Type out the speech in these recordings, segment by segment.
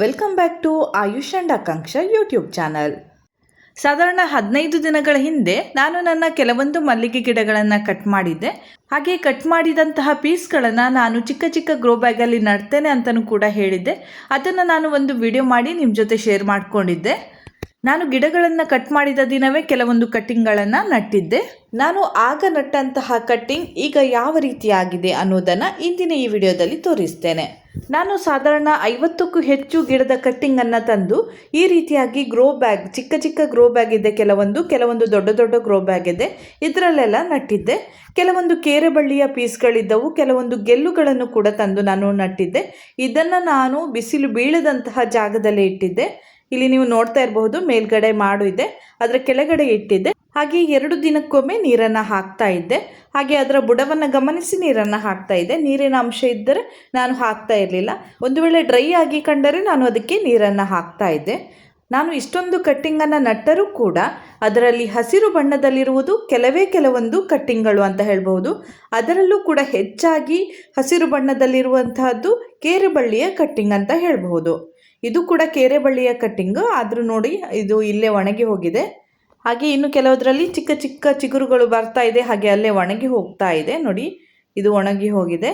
Welcome back to Ayush and Akanksha YouTube channel. ಸಾಧಾರಣ 15 ದಿನಗಳ ಹಿಂದೆ ನಾನು ನನ್ನ ಕೆಲವೊಂದು ಮಲ್ಲಿಗೆ ಗಿಡಗಳನ್ನು ಕಟ್ ಮಾಡಿದ್ದೆ. ಹಾಗೆ ಕಟ್ ಮಾಡಿದಂತಹ ಪೀಸ್ಗಳನ್ನು ನಾನು ಚಿಕ್ಕ ಚಿಕ್ಕ ಗ್ರೋ ಬ್ಯಾಗಲ್ಲಿ ನಡ್ತೇನೆ ಅಂತಲೂ ಕೂಡ ಹೇಳಿದ್ದೆ. ಅದನ್ನು ನಾನು ಒಂದು ವಿಡಿಯೋ ಮಾಡಿ ನಿಮ್ಮ ಜೊತೆ ಶೇರ್ ಮಾಡಿಕೊಂಡಿದ್ದೆ. ನಾನು ಗಿಡಗಳನ್ನು ಕಟ್ ಮಾಡಿದ ದಿನವೇ ಕೆಲವೊಂದು ಕಟ್ಟಿಂಗ್ಗಳನ್ನು ನಟ್ಟಿದ್ದೆ. ನಾನು ಆಗ ನಟ್ಟಂತಹ ಕಟ್ಟಿಂಗ್ ಈಗ ಯಾವ ರೀತಿಯಾಗಿದೆ ಅನ್ನೋದನ್ನು ಇಂದಿನ ಈ ವಿಡಿಯೋದಲ್ಲಿ ತೋರಿಸ್ತೇನೆ. ನಾನು ಸಾಧಾರಣ 50ಕ್ಕೂ ಹೆಚ್ಚು ಗಿಡದ ಕಟ್ಟಿಂಗನ್ನು ತಂದು ಈ ರೀತಿಯಾಗಿ ಗ್ರೋ ಬ್ಯಾಗ್, ಚಿಕ್ಕ ಚಿಕ್ಕ ಗ್ರೋ ಬ್ಯಾಗ್ ಇದೆ, ಕೆಲವೊಂದು ದೊಡ್ಡ ದೊಡ್ಡ ಗ್ರೋ ಬ್ಯಾಗ್ ಇದೆ, ಇದರಲ್ಲೆಲ್ಲ ನಟ್ಟಿದ್ದೆ. ಕೆಲವೊಂದು ಕೇರೆಬಳ್ಳಿಯ ಪೀಸ್ಗಳಿದ್ದವು, ಕೆಲವೊಂದು ಗೆಲ್ಲುಗಳನ್ನು ಕೂಡ ತಂದು ನಾನು ನಟ್ಟಿದ್ದೆ. ಇದನ್ನು ನಾನು ಬಿಸಿಲು ಬೀಳದಂತಹ ಜಾಗದಲ್ಲೇ ಇಟ್ಟಿದ್ದೆ. ಇಲ್ಲಿ ನೀವು ನೋಡ್ತಾ ಇರಬಹುದು, ಮೇಲ್ಗಡೆ ಮಾಡು ಇದೆ, ಅದರ ಕೆಳಗಡೆ ಇಟ್ಟಿದ್ದೆ. ಹಾಗೆ 2 ದಿನಕ್ಕೊಮ್ಮೆ ನೀರನ್ನು ಹಾಕ್ತಾ ಇದ್ದೆ. ಹಾಗೆ ಅದರ ಬುಡವನ್ನು ಗಮನಿಸಿ ನೀರನ್ನು ಹಾಕ್ತಾ ಇದ್ದೆ. ನೀರಿನ ಅಂಶ ಇದ್ದರೆ ನಾನು ಹಾಕ್ತಾ ಇರಲಿಲ್ಲ. ಒಂದು ವೇಳೆ ಡ್ರೈ ಆಗಿ ಕಂಡರೆ ನಾನು ಅದಕ್ಕೆ ನೀರನ್ನು ಹಾಕ್ತಾ ಇದ್ದೆ. ನಾನು ಇಷ್ಟೊಂದು ಕಟ್ಟಿಂಗನ್ನು ನಟ್ಟರೂ ಕೂಡ ಅದರಲ್ಲಿ ಹಸಿರು ಬಣ್ಣದಲ್ಲಿರುವುದು ಕೆಲವೊಂದು ಕಟ್ಟಿಂಗ್ಗಳು ಅಂತ ಹೇಳ್ಬೋದು. ಅದರಲ್ಲೂ ಕೂಡ ಹೆಚ್ಚಾಗಿ ಹಸಿರು ಬಣ್ಣದಲ್ಲಿರುವಂತಹದ್ದು ಕೇರೆಬಳ್ಳಿಯ ಕಟ್ಟಿಂಗ್ ಅಂತ ಹೇಳ್ಬಹುದು. ಇದು ಕೂಡ ಕೇರೆಬಳ್ಳಿಯ ಕಟ್ಟಿಂಗು, ಆದರೂ ನೋಡಿ ಇದು ಇಲ್ಲೇ ಒಣಗಿ ಹೋಗಿದೆ. ಹಾಗೆ ಇನ್ನು ಕೆಲವದರಲ್ಲಿ ಚಿಕ್ಕ ಚಿಕ್ಕ ಚಿಗುರುಗಳು ಬರ್ತಾ ಇದೆ, ಹಾಗೆ ಅಲ್ಲೇ ಒಣಗಿ ಹೋಗ್ತಾ ಇದೆ. ನೋಡಿ, ಇದು ಒಣಗಿ ಹೋಗಿದೆ.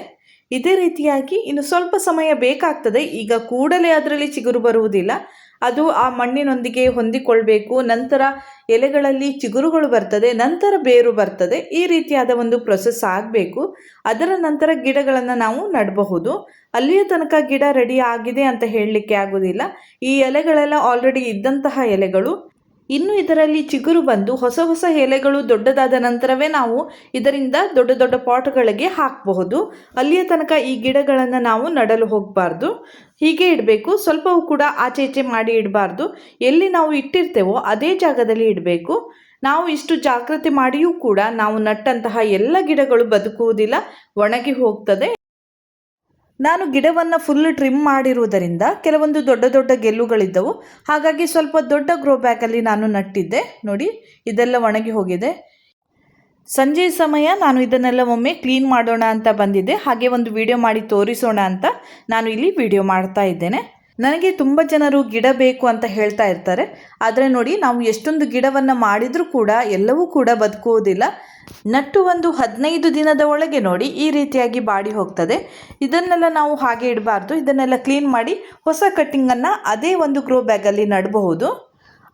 ಇದೇ ರೀತಿಯಾಗಿ ಇನ್ನು ಸ್ವಲ್ಪ ಸಮಯ ಬೇಕಾಗ್ತದೆ. ಈಗ ಕೂಡಲೇ ಅದರಲ್ಲಿ ಚಿಗುರು ಬರುವುದಿಲ್ಲ, ಅದು ಆ ಮಣ್ಣಿನೊಂದಿಗೆ ಹೊಂದಿಕೊಳ್ಬೇಕು. ನಂತರ ಎಲೆಗಳಲ್ಲಿ ಚಿಗುರುಗಳು ಬರ್ತದೆ, ನಂತರ ಬೇರು ಬರ್ತದೆ. ಈ ರೀತಿಯಾದ ಒಂದು ಪ್ರೊಸೆಸ್ ಆಗಬೇಕು. ಅದರ ನಂತರ ಗಿಡಗಳನ್ನು ನಾವು ನೆಡಬಹುದು. ಅಲ್ಲಿಯ ತನಕ ಗಿಡ ರೆಡಿ ಆಗಿದೆ ಅಂತ ಹೇಳಲಿಕ್ಕೆ ಆಗೋದಿಲ್ಲ. ಈ ಎಲೆಗಳೆಲ್ಲ ಆಲ್ರೆಡಿ ಇದ್ದಂತಹ ಎಲೆಗಳು. ಇನ್ನು ಇದರಲ್ಲಿ ಚಿಗುರು ಬಂದು ಹೊಸ ಹೊಸ ಎಲೆಗಳು ದೊಡ್ಡದಾದ ನಂತರವೇ ನಾವು ಇದರಿಂದ ದೊಡ್ಡ ದೊಡ್ಡ ಪಾಟ್ಗಳಿಗೆ ಹಾಕಬಹುದು. ಅಲ್ಲಿಯ ತನಕ ಈ ಗಿಡಗಳನ್ನು ನಾವು ನೆಡಲು ಹೋಗಬಾರ್ದು, ಹೀಗೆ ಇಡಬೇಕು. ಸ್ವಲ್ಪವೂ ಕೂಡ ಆಚೆ ಈಚೆ ಮಾಡಿ ಇಡಬಾರ್ದು. ಎಲ್ಲಿ ನಾವು ಇಟ್ಟಿರ್ತೇವೋ ಅದೇ ಜಾಗದಲ್ಲಿ ಇಡಬೇಕು. ನಾವು ಇಷ್ಟು ಜಾಗ್ರತೆ ಮಾಡಿಯೂ ಕೂಡ ನಾವು ನಟ್ಟಂತಹ ಎಲ್ಲ ಗಿಡಗಳು ಬದುಕುವುದಿಲ್ಲ, ಒಣಗಿ ಹೋಗ್ತದೆ. ನಾನು ಗಿಡವನ್ನು ಫುಲ್ ಟ್ರಿಮ್ ಮಾಡಿರುವುದರಿಂದ ಕೆಲವೊಂದು ದೊಡ್ಡ ದೊಡ್ಡ ಗೆಲ್ಲುಗಳಿದ್ದವು, ಹಾಗಾಗಿ ಸ್ವಲ್ಪ ದೊಡ್ಡ ಗ್ರೋ ಬ್ಯಾಗಲ್ಲಿ ನಾನು ನಟ್ಟಿದ್ದೆ. ನೋಡಿ, ಇದೆಲ್ಲ ಒಣಗಿ ಹೋಗಿದೆ. ಸಂಜೆ ಸಮಯ ನಾನು ಇದನ್ನೆಲ್ಲ ಒಮ್ಮೆ ಕ್ಲೀನ್ ಮಾಡೋಣ ಅಂತ ಬಂದಿದ್ದೆ. ಹಾಗೆ ಒಂದು ವಿಡಿಯೋ ಮಾಡಿ ತೋರಿಸೋಣ ಅಂತ ನಾನು ಇಲ್ಲಿ ವಿಡಿಯೋ ಮಾಡ್ತಾ ಇದ್ದೇನೆ. ನನಗೆ ತುಂಬ ಜನರು ಗಿಡ ಬೇಕು ಅಂತ ಹೇಳ್ತಾ ಇರ್ತಾರೆ. ಆದರೆ ನೋಡಿ, ನಾವು ಎಷ್ಟೊಂದು ಗಿಡವನ್ನು ಮಾಡಿದರೂ ಕೂಡ ಎಲ್ಲವೂ ಕೂಡ ಬದುಕುವುದಿಲ್ಲ. ನಟ್ಟು ಒಂದು 15 ದಿನದ ಒಳಗೆ ನೋಡಿ ಈ ರೀತಿಯಾಗಿ ಬಾಡಿ ಹೋಗ್ತದೆ. ಇದನ್ನೆಲ್ಲ ನಾವು ಹಾಗೆ ಇಡಬಾರ್ದು. ಇದನ್ನೆಲ್ಲ ಕ್ಲೀನ್ ಮಾಡಿ ಹೊಸ ಕಟ್ಟಿಂಗನ್ನು ಅದೇ ಒಂದು ಗ್ರೋ ಬ್ಯಾಗಲ್ಲಿ ನೆಡಬಹುದು.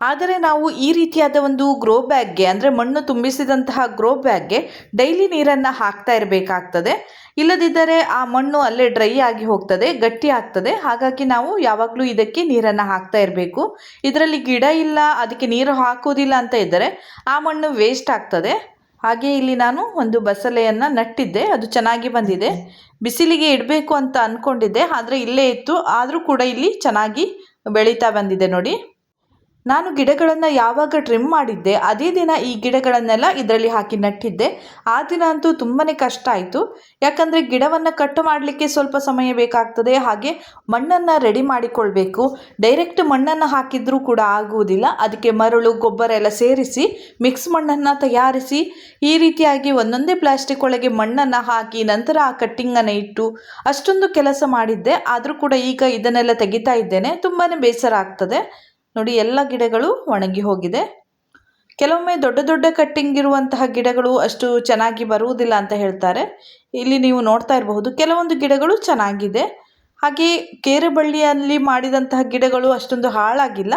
ಆದರೆ ನಾವು ಈ ರೀತಿಯಾದ ಒಂದು ಗ್ರೋ ಬ್ಯಾಗ್ಗೆ, ಅಂದರೆ ಮಣ್ಣು ತುಂಬಿಸಿದಂತಹ ಗ್ರೋ ಬ್ಯಾಗ್ಗೆ ಡೈಲಿ ನೀರನ್ನು ಹಾಕ್ತಾ ಇರಬೇಕಾಗ್ತದೆ. ಇಲ್ಲದಿದ್ದರೆ ಆ ಮಣ್ಣು ಅಲ್ಲೇ ಡ್ರೈ ಆಗಿ ಹೋಗ್ತದೆ, ಗಟ್ಟಿ ಆಗ್ತದೆ. ಹಾಗಾಗಿ ನಾವು ಯಾವಾಗಲೂ ಇದಕ್ಕೆ ನೀರನ್ನು ಹಾಕ್ತಾ ಇರಬೇಕು. ಇದರಲ್ಲಿ ಗಿಡ ಇಲ್ಲ, ಅದಕ್ಕೆ ನೀರು ಹಾಕೋದಿಲ್ಲ ಅಂತ ಇದ್ದರೆ ಆ ಮಣ್ಣು ವೇಸ್ಟ್ ಆಗ್ತದೆ. ಹಾಗೆ ಇಲ್ಲಿ ನಾನು ಒಂದು ಬಸಳೆಯನ್ನು ನಟ್ಟಿದ್ದೆ, ಅದು ಚೆನ್ನಾಗಿ ಬಂದಿದೆ. ಬಿಸಿಲಿಗೆ ಇಡಬೇಕು ಅಂತ ಅಂದ್ಕೊಂಡಿದ್ದೆ, ಆದರೆ ಇಲ್ಲೇ ಇತ್ತು, ಆದರೂ ಕೂಡ ಇಲ್ಲಿ ಚೆನ್ನಾಗಿ ಬೆಳೀತಾ ಬಂದಿದೆ. ನೋಡಿ, ನಾನು ಗಿಡಗಳನ್ನು ಯಾವಾಗ ಟ್ರಿಮ್ ಮಾಡಿದ್ದೆ ಅದೇ ದಿನ ಈ ಗಿಡಗಳನ್ನೆಲ್ಲ ಇದರಲ್ಲಿ ಹಾಕಿ ನಟ್ಟಿದ್ದೆ. ಆ ದಿನ ಅಂತೂ ತುಂಬಾ ಕಷ್ಟ ಆಯಿತು. ಯಾಕಂದರೆ ಗಿಡವನ್ನು ಕಟ್ ಮಾಡಲಿಕ್ಕೆ ಸ್ವಲ್ಪ ಸಮಯ ಬೇಕಾಗ್ತದೆ. ಹಾಗೆ ಮಣ್ಣನ್ನು ರೆಡಿ ಮಾಡಿಕೊಳ್ಬೇಕು. ಡೈರೆಕ್ಟ್ ಮಣ್ಣನ್ನು ಹಾಕಿದರೂ ಕೂಡ ಆಗುವುದಿಲ್ಲ. ಅದಕ್ಕೆ ಮರಳು, ಗೊಬ್ಬರ ಎಲ್ಲ ಸೇರಿಸಿ ಮಿಕ್ಸ್ ಮಣ್ಣನ್ನು ತಯಾರಿಸಿ ಈ ರೀತಿಯಾಗಿ ಒಂದೊಂದೇ ಪ್ಲಾಸ್ಟಿಕ್ ಒಳಗೆ ಮಣ್ಣನ್ನು ಹಾಕಿ ನಂತರ ಆ ಕಟ್ಟಿಂಗನ್ನು ಇಟ್ಟು ಅಷ್ಟೊಂದು ಕೆಲಸ ಮಾಡಿದ್ದೆ. ಆದರೂ ಕೂಡ ಈಗ ಇದನ್ನೆಲ್ಲ ತೆಗಿತಾ ಇದ್ದೇನೆ. ತುಂಬಾ ಬೇಸರ ಆಗ್ತದೆ. ನೋಡಿ, ಎಲ್ಲ ಗಿಡಗಳು ಒಣಗಿ ಹೋಗಿದೆ. ಕೆಲವೊಮ್ಮೆ ದೊಡ್ಡ ದೊಡ್ಡ ಕಟ್ಟಿಂಗ್ ಇರುವಂತಹ ಗಿಡಗಳು ಅಷ್ಟು ಚೆನ್ನಾಗಿ ಬರುವುದಿಲ್ಲ ಅಂತ ಹೇಳ್ತಾರೆ. ಇಲ್ಲಿ ನೀವು ನೋಡ್ತಾ ಇರಬಹುದು, ಕೆಲವೊಂದು ಗಿಡಗಳು ಚೆನ್ನಾಗಿದೆ. ಹಾಗೆ ಕೇರೆಬಳ್ಳಿಯಲ್ಲಿ ಮಾಡಿದಂತಹ ಗಿಡಗಳು ಅಷ್ಟೊಂದು ಹಾಳಾಗಿಲ್ಲ.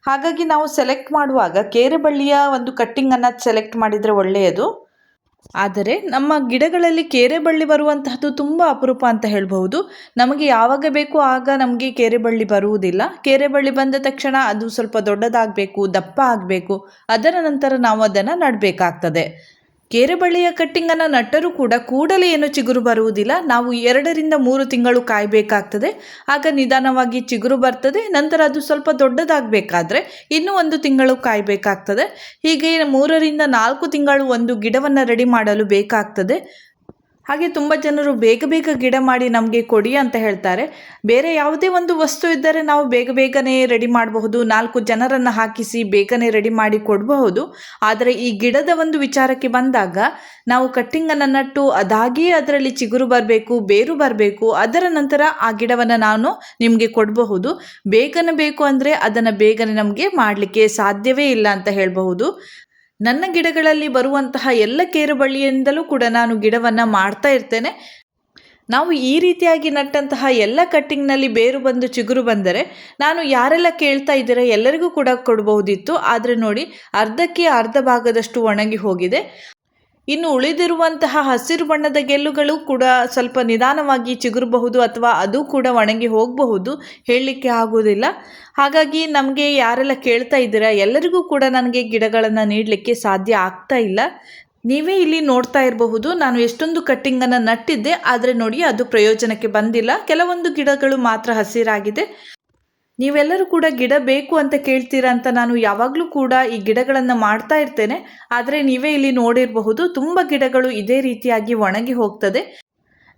ಹಾಗಾಗಿ ನಾವು ಸೆಲೆಕ್ಟ್ ಮಾಡುವಾಗ ಕೇರೆಬಳ್ಳಿಯ ಒಂದು ಕಟ್ಟಿಂಗನ್ನು ಸೆಲೆಕ್ಟ್ ಮಾಡಿದರೆ ಒಳ್ಳೆಯದು. ಆದರೆ ನಮ್ಮ ಗಿಡಗಳಲ್ಲಿ ಕೇರೆಬಳ್ಳಿ ಬರುವಂತಹದ್ದು ತುಂಬ ಅಪರೂಪ ಅಂತ ಹೇಳ್ಬಹುದು. ನಮಗೆ ಯಾವಾಗ ಬೇಕು ಆಗ ನಮಗೆ ಕೇರೆಬಳ್ಳಿ ಬರುವುದಿಲ್ಲ. ಕೇರೆಬಳ್ಳಿ ಬಂದ ತಕ್ಷಣ ಅದು ಸ್ವಲ್ಪ ದೊಡ್ಡದಾಗಬೇಕು, ದಪ್ಪ ಆಗಬೇಕು. ಅದರ ನಂತರ ನಾವು ಅದನ್ನು ನೆಡಬೇಕಾಗ್ತದೆ. ಕೇರೆಬಳ್ಳಿಯ ಕಟ್ಟಿಂಗನ್ನು ನಟ್ಟರೂ ಕೂಡ ಕೂಡಲೇ ಏನು ಚಿಗುರು ಬರುವುದಿಲ್ಲ. ನಾವು 2 ರಿಂದ 3 ತಿಂಗಳು ಕಾಯಬೇಕಾಗ್ತದೆ. ಆಗ ನಿಧಾನವಾಗಿ ಚಿಗುರು ಬರ್ತದೆ. ನಂತರ ಅದು ಸ್ವಲ್ಪ ದೊಡ್ಡದಾಗಬೇಕಾದ್ರೆ ಇನ್ನೂ 1 ತಿಂಗಳು ಕಾಯಬೇಕಾಗ್ತದೆ. ಹೀಗೆ 3 ರಿಂದ 4 ತಿಂಗಳು ಒಂದು ಗಿಡವನ್ನು ರೆಡಿ ಮಾಡಲು ಬೇಕಾಗ್ತದೆ. ಹಾಗೆ ತುಂಬ ಜನರು ಬೇಗ ಬೇಗ ಗಿಡ ಮಾಡಿ ನಮಗೆ ಕೊಡಿ ಅಂತ ಹೇಳ್ತಾರೆ. ಬೇರೆ ಯಾವುದೇ ಒಂದು ವಸ್ತು ಇದ್ದರೆ ನಾವು ಬೇಗ ಬೇಗನೆ ರೆಡಿ ಮಾಡಬಹುದು, 4 ಜನರನ್ನು ಹಾಕಿಸಿ ಬೇಗನೆ ರೆಡಿ ಮಾಡಿ ಕೊಡಬಹುದು. ಆದರೆ ಈ ಗಿಡದ ಒಂದು ವಿಚಾರಕ್ಕೆ ಬಂದಾಗ ನಾವು ಕಟ್ಟಿಂಗನ್ನು ನಟ್ಟು ಅದಾಗಿಯೇ ಅದರಲ್ಲಿ ಚಿಗುರು ಬರಬೇಕು, ಬೇರು ಬರಬೇಕು, ಅದರ ನಂತರ ಆ ಗಿಡವನ್ನು ನಾನು ನಿಮಗೆ ಕೊಡಬಹುದು. ಬೇಗನೆ ಬೇಕು ಅಂದರೆ ಅದನ್ನು ಬೇಗನೆ ನಮಗೆ ಮಾಡಲಿಕ್ಕೆ ಸಾಧ್ಯವೇ ಇಲ್ಲ ಅಂತ ಹೇಳಬಹುದು. ನನ್ನ ಗಿಡಗಳಲ್ಲಿ ಬರುವಂತಹ ಎಲ್ಲ ಕೇರುಬಳ್ಳಿಯಿಂದಲೂ ಕೂಡ ನಾನು ಗಿಡವನ್ನು ಮಾಡ್ತಾ ಇರ್ತೇನೆ. ನಾವು ಈ ರೀತಿಯಾಗಿ ನಟ್ಟಂತಹ ಎಲ್ಲ ಕಟ್ಟಿಂಗ್ನಲ್ಲಿ ಬೇರು ಬಂದು ಚಿಗುರು ಬಂದರೆ ನಾನು ಯಾರೆಲ್ಲ ಕೇಳ್ತಾ ಇದ್ದೀರಾ ಎಲ್ಲರಿಗೂ ಕೂಡ ಕೊಡಬಹುದಿತ್ತು. ಆದರೆ ನೋಡಿ, ಅರ್ಧಕ್ಕೆ ಅರ್ಧ ಭಾಗದಷ್ಟು ಒಣಗಿ ಹೋಗಿದೆ. ಇನ್ನು ಉಳಿದಿರುವಂತಹ ಹಸಿರು ಬಣ್ಣದ ಗೆಲ್ಲುಗಳು ಕೂಡ ಸ್ವಲ್ಪ ನಿಧಾನವಾಗಿ ಚಿಗುರಬಹುದು ಅಥವಾ ಅದು ಕೂಡ ಒಣಗಿ ಹೋಗಬಹುದು, ಹೇಳಲಿಕ್ಕೆ ಆಗೋದಿಲ್ಲ. ಹಾಗಾಗಿ ನಮಗೆ ಯಾರೆಲ್ಲ ಕೇಳ್ತಾ ಇದ್ದೀರಾ ಎಲ್ಲರಿಗೂ ಕೂಡ ನನಗೆ ಗಿಡಗಳನ್ನು ನೀಡಲಿಕ್ಕೆ ಸಾಧ್ಯ ಆಗ್ತಾ ಇಲ್ಲ. ನೀವೇ ಇಲ್ಲಿ ನೋಡ್ತಾ ಇರಬಹುದು, ನಾನು ಎಷ್ಟೊಂದು ಕಟ್ಟಿಂಗನ್ನು ನಟ್ಟಿದ್ದೆ, ಆದರೆ ನೋಡಿ ಅದು ಪ್ರಯೋಜನಕ್ಕೆ ಬಂದಿಲ್ಲ. ಕೆಲವೊಂದು ಗಿಡಗಳು ಮಾತ್ರ ಹಸಿರಾಗಿದೆ. ನೀವೆಲ್ಲರೂ ಕೂಡ ಗಿಡ ಬೇಕು ಅಂತ ಕೇಳ್ತೀರಾ ಅಂತ ನಾನು ಯಾವಾಗಲೂ ಕೂಡ ಈ ಗಿಡಗಳನ್ನು ಮಾಡ್ತಾ ಇರ್ತೇನೆ. ಆದರೆ ನೀವೇ ಇಲ್ಲಿ ನೋಡಿರಬಹುದು, ತುಂಬ ಗಿಡಗಳು ಇದೇ ರೀತಿಯಾಗಿ ಒಣಗಿ ಹೋಗ್ತದೆ.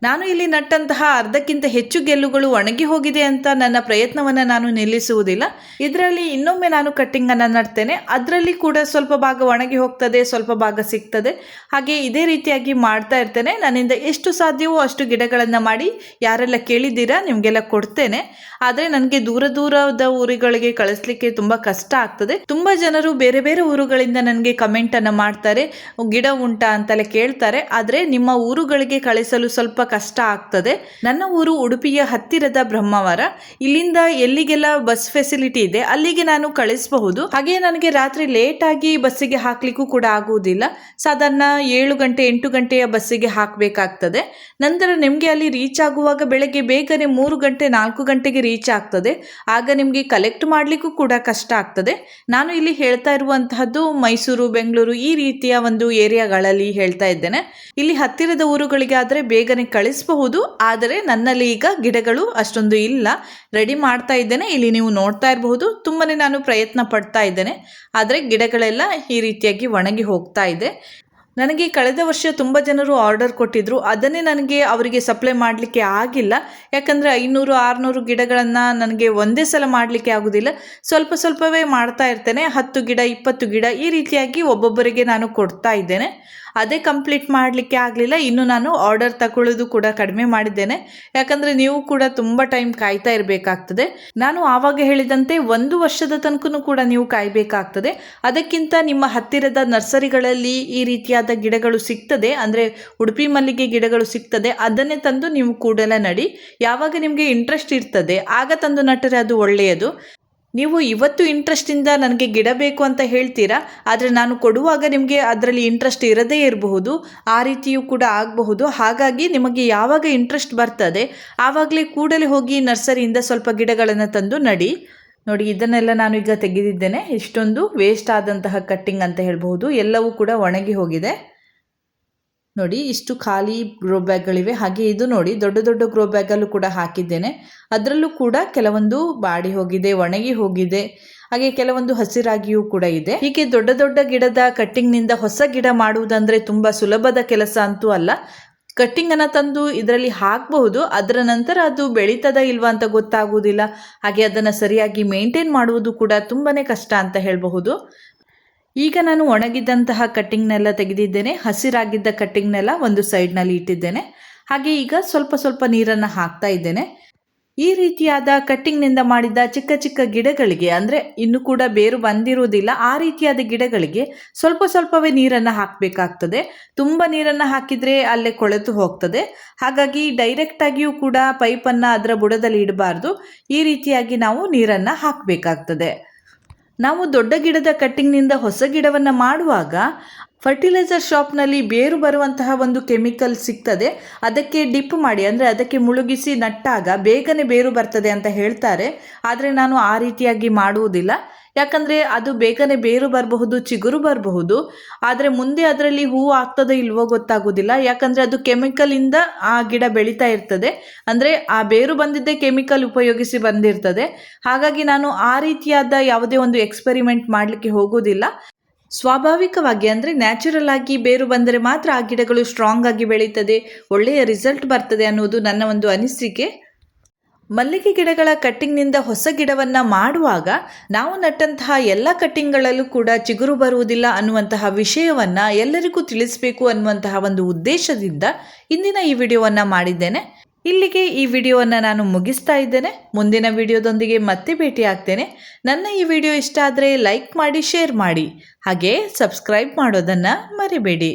ನಾನು ಇಲ್ಲಿ ನಟ್ಟಂತಹ ಅರ್ಧಕ್ಕಿಂತ ಹೆಚ್ಚು ಗೆಲ್ಲುಗಳು ಒಣಗಿ ಹೋಗಿದೆ ಅಂತ ನನ್ನ ಪ್ರಯತ್ನವನ್ನು ನಾನು ನಿಲ್ಲಿಸುವುದಿಲ್ಲ. ಇದರಲ್ಲಿ ಇನ್ನೊಮ್ಮೆ ನಾನು ಕಟ್ಟಿಂಗನ್ನು ನಡ್ತೇನೆ, ಅದರಲ್ಲಿ ಕೂಡ ಸ್ವಲ್ಪ ಭಾಗ ಒಣಗಿ ಹೋಗ್ತದೆ, ಸ್ವಲ್ಪ ಭಾಗ ಸಿಗ್ತದೆ. ಹಾಗೆ ಇದೇ ರೀತಿಯಾಗಿ ಮಾಡ್ತಾ ಇರ್ತೇನೆ. ನನ್ನಿಂದ ಎಷ್ಟು ಸಾಧ್ಯವೋ ಅಷ್ಟು ಗಿಡಗಳನ್ನು ಮಾಡಿ ಯಾರೆಲ್ಲ ಕೇಳಿದ್ದೀರಾ ನಿಮಗೆಲ್ಲ ಕೊಡ್ತೇನೆ. ಆದರೆ ನನಗೆ ದೂರದ ಊರುಗಳಿಗೆ ಕಳಿಸ್ಲಿಕ್ಕೆ ತುಂಬ ಕಷ್ಟ ಆಗ್ತದೆ. ತುಂಬ ಜನರು ಬೇರೆ ಬೇರೆ ಊರುಗಳಿಂದ ನನಗೆ ಕಮೆಂಟನ್ನು ಮಾಡ್ತಾರೆ, ಗಿಡ ಉಂಟಾ ಅಂತೆಲ್ಲ ಕೇಳ್ತಾರೆ. ಆದರೆ ನಿಮ್ಮ ಊರುಗಳಿಗೆ ಕಳಿಸಲು ಸ್ವಲ್ಪ ಕಷ್ಟ ಆಗ್ತದೆ. ನನ್ನ ಊರು ಉಡುಪಿಯ ಹತ್ತಿರದ ಬ್ರಹ್ಮಾವರ. ಇಲ್ಲಿಂದ ಎಲ್ಲಿಗೆಲ್ಲ ಬಸ್ ಫೆಸಿಲಿಟಿ ಇದೆ ಅಲ್ಲಿಗೆ ನಾನು ಕಳಿಸಬಹುದು. ಹಾಗೆ ನನಗೆ ರಾತ್ರಿ ಲೇಟ್ ಆಗಿ ಬಸ್ಸಿಗೆ ಹಾಕ್ಲಿಕ್ಕೂ ಕೂಡ ಆಗುವುದಿಲ್ಲ. ಸಾಧಾರಣ 7 ಗಂಟೆ 8 ಗಂಟೆಯ ಬಸ್ಸಿಗೆ ಹಾಕಬೇಕಾಗ್ತದೆ. ನಂತರ ನಿಮಗೆ ಅಲ್ಲಿ ರೀಚ್ ಆಗುವಾಗ ಬೆಳಗ್ಗೆ ಬೇಗನೆ 3 ಗಂಟೆ 4 ಗಂಟೆಗೆ ರೀಚ್ ಆಗ್ತದೆ. ಆಗ ನಿಮಗೆ ಕಲೆಕ್ಟ್ ಮಾಡಲಿಕ್ಕೂ ಕೂಡ ಕಷ್ಟ ಆಗ್ತದೆ. ನಾನು ಇಲ್ಲಿ ಹೇಳ್ತಾ ಇರುವಂತಹದ್ದು ಮೈಸೂರು, ಬೆಂಗಳೂರು ಈ ರೀತಿಯ ಒಂದು ಏರಿಯಾಗಳಲ್ಲಿ ಹೇಳ್ತಾ ಇದ್ದೇನೆ. ಇಲ್ಲಿ ಹತ್ತಿರದ ಊರುಗಳಿಗೆ ಆದರೆ ಬೇಗನೆ ಕಳಿಸಬಹುದು. ಆದರೆ ನನ್ನಲ್ಲಿ ಈಗ ಗಿಡಗಳು ಅಷ್ಟೊಂದು ಇಲ್ಲ, ರೆಡಿ ಮಾಡ್ತಾ ಇದ್ದೇನೆ. ಇಲ್ಲಿ ನೀವು ನೋಡ್ತಾ ಇರಬಹುದು, ತುಂಬಾನೇ ನಾನು ಪ್ರಯತ್ನ ಪಡ್ತಾ ಇದ್ದೇನೆ. ಆದರೆ ಗಿಡಗಳೆಲ್ಲ ಈ ರೀತಿಯಾಗಿ ಒಣಗಿ ಹೋಗ್ತಾ ಇದೆ. ನನಗೆ ಕಳೆದ ವರ್ಷ ತುಂಬ ಜನರು ಆರ್ಡರ್ ಕೊಟ್ಟಿದ್ದರು, ಅದನ್ನೇ ನನಗೆ ಅವರಿಗೆ ಸಪ್ಲೈ ಮಾಡಲಿಕ್ಕೆ ಆಗಿಲ್ಲ. ಯಾಕಂದರೆ 500-600 ಗಿಡಗಳನ್ನು ನನಗೆ ಒಂದೇ ಸಲ ಮಾಡಲಿಕ್ಕೆ ಆಗೋದಿಲ್ಲ. ಸ್ವಲ್ಪ ಸ್ವಲ್ಪವೇ ಮಾಡ್ತಾ ಇರ್ತೇನೆ. 10 ಗಿಡ 20 ಗಿಡ ಈ ರೀತಿಯಾಗಿ ಒಬ್ಬೊಬ್ಬರಿಗೆ ನಾನು ಕೊಡ್ತಾ ಇದ್ದೇನೆ. ಅದೇ ಕಂಪ್ಲೀಟ್ ಮಾಡಲಿಕ್ಕೆ ಆಗಲಿಲ್ಲ. ಇನ್ನು ನಾನು ಆರ್ಡರ್ ತಗೊಳ್ಳೋದು ಕೂಡ ಕಡಿಮೆ ಮಾಡಿದ್ದೇನೆ. ಯಾಕಂದರೆ ನೀವು ಕೂಡ ತುಂಬ ಟೈಮ್ ಕಾಯ್ತಾ ಇರಬೇಕಾಗ್ತದೆ. ನಾನು ಆವಾಗ ಹೇಳಿದಂತೆ 1 ವರ್ಷದ ತನಕ ಕೂಡ ನೀವು ಕಾಯಬೇಕಾಗ್ತದೆ. ಅದಕ್ಕಿಂತ ನಿಮ್ಮ ಹತ್ತಿರದ ನರ್ಸರಿಗಳಲ್ಲಿ ಈ ರೀತಿಯಾದ ಗಿಡಗಳು ಸಿಗ್ತದೆ, ಅಂದರೆ ಉಡುಪಿ ಮಲ್ಲಿಗೆ ಗಿಡಗಳು ಸಿಗ್ತದೆ. ಅದನ್ನೇ ತಂದು ನೀವು ಕೂಡಲೇ ನಡಿ. ಯಾವಾಗ ನಿಮಗೆ ಇಂಟ್ರೆಸ್ಟ್ ಇರ್ತದೆ ಆಗ ತಂದು ನಟ್ಟರೆ ಅದು ಒಳ್ಳೆಯದು. ನೀವು ಇವತ್ತು ಇಂಟ್ರೆಸ್ಟಿಂದ ನನಗೆ ಗಿಡ ಬೇಕು ಅಂತ ಹೇಳ್ತೀರಾ, ಆದರೆ ನಾನು ಕೊಡುವಾಗ ನಿಮಗೆ ಅದರಲ್ಲಿ ಇಂಟ್ರೆಸ್ಟ್ ಇರದೇ ಇರಬಹುದು, ಆ ರೀತಿಯೂ ಕೂಡ ಆಗಬಹುದು. ಹಾಗಾಗಿ ನಿಮಗೆ ಯಾವಾಗ ಇಂಟ್ರೆಸ್ಟ್ ಬರ್ತದೆ ಆವಾಗಲೇ ಕೂಡಲೇ ಹೋಗಿ ನರ್ಸರಿಯಿಂದ ಸ್ವಲ್ಪ ಗಿಡಗಳನ್ನು ತಂದು ನಡಿ. ನೋಡಿ, ಇದನ್ನೆಲ್ಲ ನಾನು ಈಗ ತೆಗೆದಿದ್ದೇನೆ. ಇಷ್ಟೊಂದು ವೇಸ್ಟ್ ಆದಂತಹ ಕಟ್ಟಿಂಗ್ ಅಂತ ಹೇಳ್ಬಹುದು. ಎಲ್ಲವೂ ಕೂಡ ಒಣಗಿ ಹೋಗಿದೆ. ನೋಡಿ, ಇಷ್ಟು ಖಾಲಿ ಗ್ರೋ ಬ್ಯಾಗ್ಗಳಿವೆ. ಹಾಗೆ ಇದು ನೋಡಿ, ದೊಡ್ಡ ದೊಡ್ಡ ಗ್ರೋ ಬ್ಯಾಗಲ್ಲೂ ಕೂಡ ಹಾಕಿದ್ದೇನೆ. ಅದರಲ್ಲೂ ಕೂಡ ಕೆಲವೊಂದು ಬಾಡಿ ಹೋಗಿದೆ, ಒಣಗಿ ಹೋಗಿದೆ. ಹಾಗೆ ಕೆಲವೊಂದು ಹಸಿರಾಗಿಯೂ ಕೂಡ ಇದೆ. ಹೀಗೆ ದೊಡ್ಡ ದೊಡ್ಡ ಗಿಡದ ಕಟ್ಟಿಂಗ್ನಿಂದ ಹೊಸ ಗಿಡ ಮಾಡುವುದಂದ್ರೆ ತುಂಬ ಸುಲಭದ ಕೆಲಸ ಅಂತೂ ಅಲ್ಲ. ಕಟ್ಟಿಂಗನ್ನು ತಂದು ಇದರಲ್ಲಿ ಹಾಕಬಹುದು, ಅದರ ನಂತರ ಅದು ಬೆಳೀತದ ಇಲ್ವಾ ಅಂತ ಗೊತ್ತಾಗುವುದಿಲ್ಲ. ಹಾಗೆ ಅದನ್ನು ಸರಿಯಾಗಿ ಮೇಂಟೈನ್ ಮಾಡುವುದು ಕೂಡ ತುಂಬಾ ಕಷ್ಟ ಅಂತ ಹೇಳಬಹುದು. ಈಗ ನಾನು ಒಣಗಿದ್ದಂತಹ ಕಟ್ಟಿಂಗ್ನೆಲ್ಲ ತೆಗೆದಿದ್ದೇನೆ. ಹಸಿರಾಗಿದ್ದ ಕಟ್ಟಿಂಗ್ನೆಲ್ಲ ಒಂದು ಸೈಡ್ನಲ್ಲಿ ಇಟ್ಟಿದ್ದೇನೆ. ಹಾಗೆ ಈಗ ಸ್ವಲ್ಪ ಸ್ವಲ್ಪ ನೀರನ್ನು ಹಾಕ್ತಾ ಇದ್ದೇನೆ. ಈ ರೀತಿಯಾದ ಕಟ್ಟಿಂಗ್ನಿಂದ ಮಾಡಿದ ಚಿಕ್ಕ ಚಿಕ್ಕ ಗಿಡಗಳಿಗೆ, ಅಂದರೆ ಇನ್ನೂ ಕೂಡ ಬೇರು ಬಂದಿರುವುದಿಲ್ಲ, ಆ ರೀತಿಯಾದ ಗಿಡಗಳಿಗೆ ಸ್ವಲ್ಪ ಸ್ವಲ್ಪವೇ ನೀರನ್ನು ಹಾಕಬೇಕಾಗ್ತದೆ. ತುಂಬ ನೀರನ್ನು ಹಾಕಿದರೆ ಅಲ್ಲೇ ಕೊಳೆತು ಹೋಗ್ತದೆ. ಹಾಗಾಗಿ ಡೈರೆಕ್ಟಾಗಿಯೂ ಕೂಡ ಪೈಪನ್ನು ಅದರ ಬುಡದಲ್ಲಿ ಇಡಬಾರ್ದು. ಈ ರೀತಿಯಾಗಿ ನಾವು ನೀರನ್ನು ಹಾಕಬೇಕಾಗ್ತದೆ. ನಾವು ದೊಡ್ಡ ಗಿಡದ ಕಟ್ಟಿಂಗ್ನಿಂದ ಹೊಸ ಗಿಡವನ್ನು ಮಾಡುವಾಗ ಫರ್ಟಿಲೈಸರ್ ಶಾಪ್ನಲ್ಲಿ ಬೇರು ಬರುವಂತಹ ಒಂದು ಕೆಮಿಕಲ್ ಸಿಗ್ತದೆ. ಅದಕ್ಕೆ ಡಿಪ್ ಮಾಡಿ, ಅಂದರೆ ಅದಕ್ಕೆ ಮುಳುಗಿಸಿ ನಟ್ಟಾಗ ಬೇಗನೆ ಬೇರು ಬರ್ತದೆ ಅಂತ ಹೇಳ್ತಾರೆ. ಆದರೆ ನಾನು ಆ ರೀತಿಯಾಗಿ ಮಾಡುವುದಿಲ್ಲ. ಯಾಕಂದರೆ ಅದು ಬೇಗನೆ ಬೇರು ಬರಬಹುದು, ಚಿಗುರು ಬರಬಹುದು, ಆದರೆ ಮುಂದೆ ಅದರಲ್ಲಿ ಹೂವು ಆಗ್ತದೋ ಇಲ್ವೋ ಗೊತ್ತಾಗೋದಿಲ್ಲ. ಯಾಕಂದರೆ ಅದು ಕೆಮಿಕಲಿಂದ ಆ ಗಿಡ ಬೆಳೀತಾ ಇರ್ತದೆ, ಅಂದರೆ ಆ ಬೇರು ಬಂದಿದ್ದೇ ಕೆಮಿಕಲ್ ಉಪಯೋಗಿಸಿ ಬಂದಿರ್ತದೆ. ಹಾಗಾಗಿ ನಾನು ಆ ರೀತಿಯಾದ ಯಾವುದೇ ಒಂದು ಎಕ್ಸ್ಪೆರಿಮೆಂಟ್ ಮಾಡಲಿಕ್ಕೆ ಹೋಗೋದಿಲ್ಲ. ಸ್ವಾಭಾವಿಕವಾಗಿ ಅಂದರೆ ನ್ಯಾಚುರಲ್ ಆಗಿ ಬೇರು ಬಂದರೆ ಮಾತ್ರ ಆ ಗಿಡಗಳು ಸ್ಟ್ರಾಂಗ್ ಆಗಿ ಬೆಳೀತದೆ, ಒಳ್ಳೆಯ ರಿಸಲ್ಟ್ ಬರ್ತದೆ ಅನ್ನೋದು ನನ್ನ ಒಂದು ಅನಿಸಿಕೆ. ಮಲ್ಲಿಗೆ ಗಿಡಗಳ ಕಟ್ಟಿಂಗ್ನಿಂದ ಹೊಸ ಗಿಡವನ್ನು ಮಾಡುವಾಗ ನಾವು ನಟ್ಟಂತಹ ಎಲ್ಲ ಕಟ್ಟಿಂಗ್ಗಳಲ್ಲೂ ಕೂಡ ಚಿಗುರು ಬರುವುದಿಲ್ಲ ಅನ್ನುವಂತಹ ವಿಷಯವನ್ನು ಎಲ್ಲರಿಗೂ ತಿಳಿಸಬೇಕು ಅನ್ನುವಂತಹ ಒಂದು ಉದ್ದೇಶದಿಂದ ಇಂದಿನ ಈ ವಿಡಿಯೋವನ್ನು ಮಾಡಿದ್ದೇನೆ. ಇಲ್ಲಿಗೆ ಈ ವಿಡಿಯೋವನ್ನು ನಾನು ಮುಗಿಸ್ತಾ ಇದ್ದೇನೆ. ಮುಂದಿನ ವಿಡಿಯೋದೊಂದಿಗೆ ಮತ್ತೆ ಭೇಟಿ ಆಗ್ತೇನೆ. ನನ್ನ ಈ ವಿಡಿಯೋ ಇಷ್ಟ ಆದರೆ ಲೈಕ್ ಮಾಡಿ, ಶೇರ್ ಮಾಡಿ, ಹಾಗೆ ಸಬ್ಸ್ಕ್ರೈಬ್ ಮಾಡೋದನ್ನು ಮರಿಬೇಡಿ.